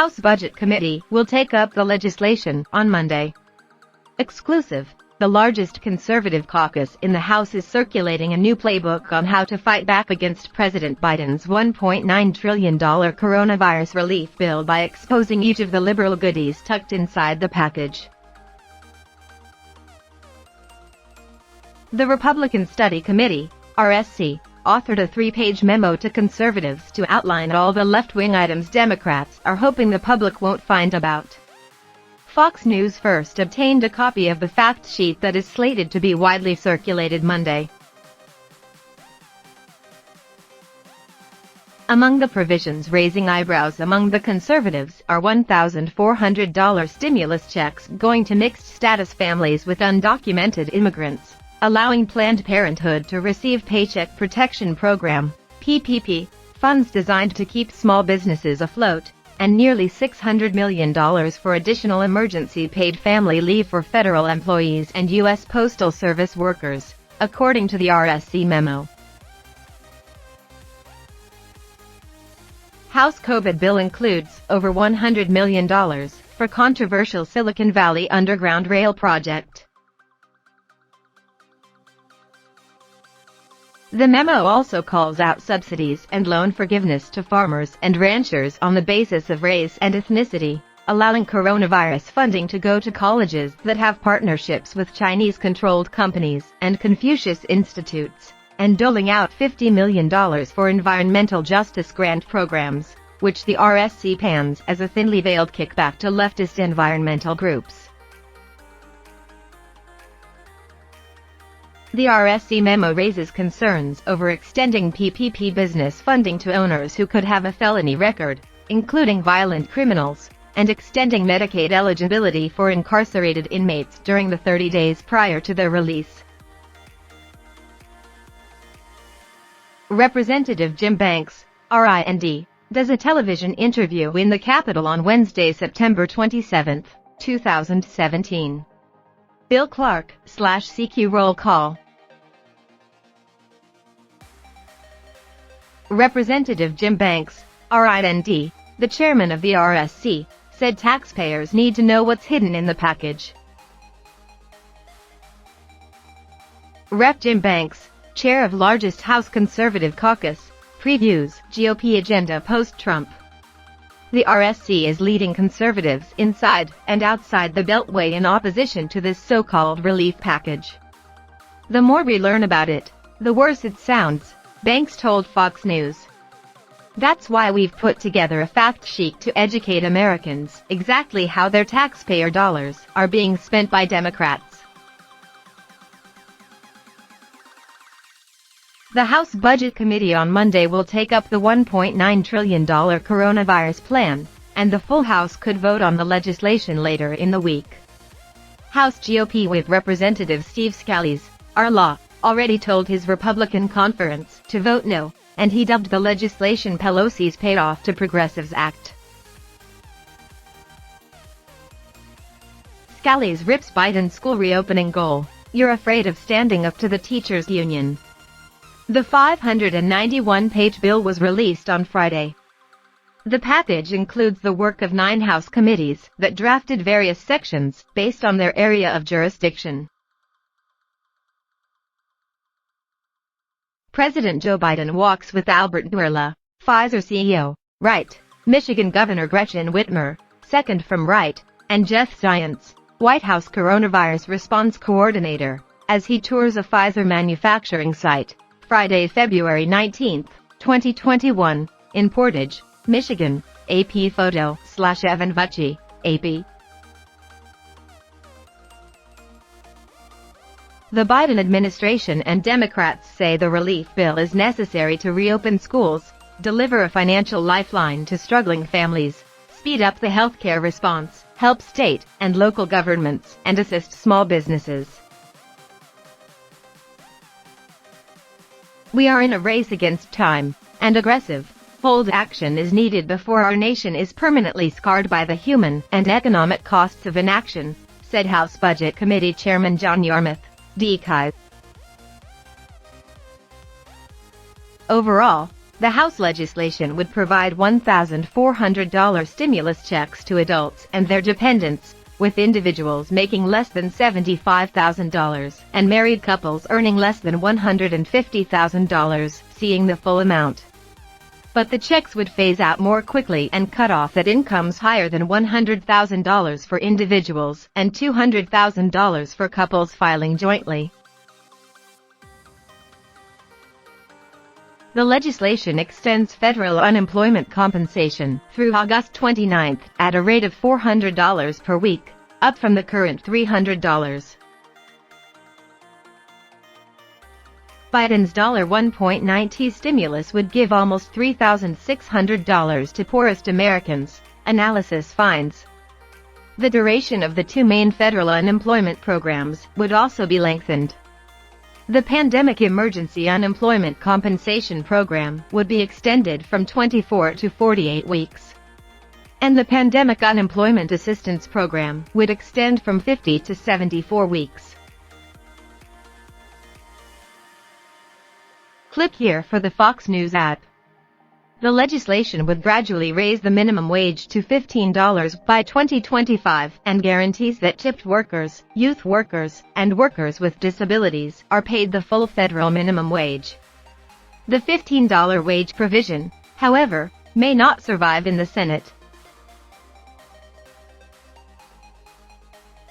House Budget Committee will take up the legislation on Monday. Exclusive. The largest conservative caucus in the House is circulating a new playbook on how to fight back against President Biden's $1.9 trillion coronavirus relief bill by exposing each of the liberal goodies tucked inside the package. The Republican Study Committee, RSC, authored a 3-page memo to conservatives to outline all the left-wing items Democrats are hoping the public won't find about. Fox News first obtained a copy of the fact sheet that is slated to be widely circulated Monday. Among the provisions raising eyebrows among the conservatives are $1,400 stimulus checks going to mixed-status families with undocumented immigrants, allowing Planned Parenthood to receive Paycheck Protection Program, PPP, funds designed to keep small businesses afloat, and nearly $600 million for additional emergency paid family leave for federal employees and U.S. Postal Service workers, according to the RSC memo. House COVID bill includes over $100 million for controversial Silicon Valley Underground Rail project. The memo also calls out subsidies and loan forgiveness to farmers and ranchers on the basis of race and ethnicity, allowing coronavirus funding to go to colleges that have partnerships with Chinese-controlled companies and Confucius institutes, and doling out $50 million for environmental justice grant programs, which the RSC pans as a thinly veiled kickback to leftist environmental groups. The RSC memo raises concerns over extending PPP business funding to owners who could have a felony record, including violent criminals, and extending Medicaid eligibility for incarcerated inmates during the 30 days prior to their release. Representative Jim Banks, RIND, does a television interview in the Capitol on Wednesday, September 27, 2017. Bill Clark, /CQ roll call. Representative Jim Banks, RIND, the chairman of the RSC, said taxpayers need to know what's hidden in the package. Rep. Jim Banks, chair of largest House Conservative Caucus, previews GOP agenda post-Trump. The RSC is leading conservatives inside and outside the Beltway in opposition to this so-called relief package. The more we learn about it, the worse it sounds, Banks told Fox News. That's why we've put together a fact sheet to educate Americans exactly how their taxpayer dollars are being spent by Democrats. The House Budget Committee on Monday will take up the $1.9 trillion coronavirus plan, and the full House could vote on the legislation later in the week. House GOP Whip Representative Steve Scalise, R-Law, already told his Republican conference to vote no, and he dubbed the legislation Pelosi's payoff to Progressives Act. Scalise rips Biden's school reopening goal. You're afraid of standing up to the teachers' union. The 591-page bill was released on Friday. The package includes the work of 9 House committees that drafted various sections based on their area of jurisdiction. President Joe Biden walks with Albert Bourla, Pfizer CEO, right, Michigan Governor Gretchen Whitmer, second from right, and Jeff Zients, White House coronavirus response coordinator, as he tours a Pfizer manufacturing site. Friday, February 19, 2021, in Portage, Michigan, AP photo, /Evan Vucci, AP. The Biden administration and Democrats say the relief bill is necessary to reopen schools, deliver a financial lifeline to struggling families, speed up the healthcare response, help state and local governments, and assist small businesses. We are in a race against time, and aggressive, bold action is needed before our nation is permanently scarred by the human and economic costs of inaction, said House Budget Committee Chairman John Yarmuth, D. Chi. Overall, The House legislation would provide $1,400 stimulus checks to adults and their dependents, with individuals making less than $75,000 and married couples earning less than $150,000 seeing the full amount. But the checks would phase out more quickly and cut off at incomes higher than $100,000 for individuals and $200,000 for couples filing jointly. The legislation extends federal unemployment compensation through August 29 at a rate of $400 per week, up from the current $300. Biden's $1.9 stimulus would give almost $3,600 to poorest Americans, analysis finds. The duration of the two main federal unemployment programs would also be lengthened. The Pandemic Emergency Unemployment Compensation Program would be extended from 24 to 48 weeks. And the Pandemic Unemployment Assistance Program would extend from 50 to 74 weeks. Click here for the Fox News app. The legislation would gradually raise the minimum wage to $15 by 2025 and guarantees that tipped workers, youth workers, and workers with disabilities are paid the full federal minimum wage. The $15 wage provision, however, may not survive in the Senate.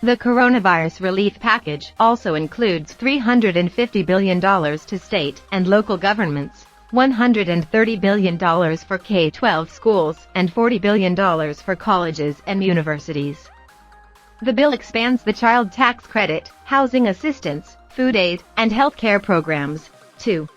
The coronavirus relief package also includes $350 billion to state and local governments, $130 billion for K-12 schools, and $40 billion for colleges and universities. The bill expands the child tax credit, housing assistance, food aid, and health care programs, too.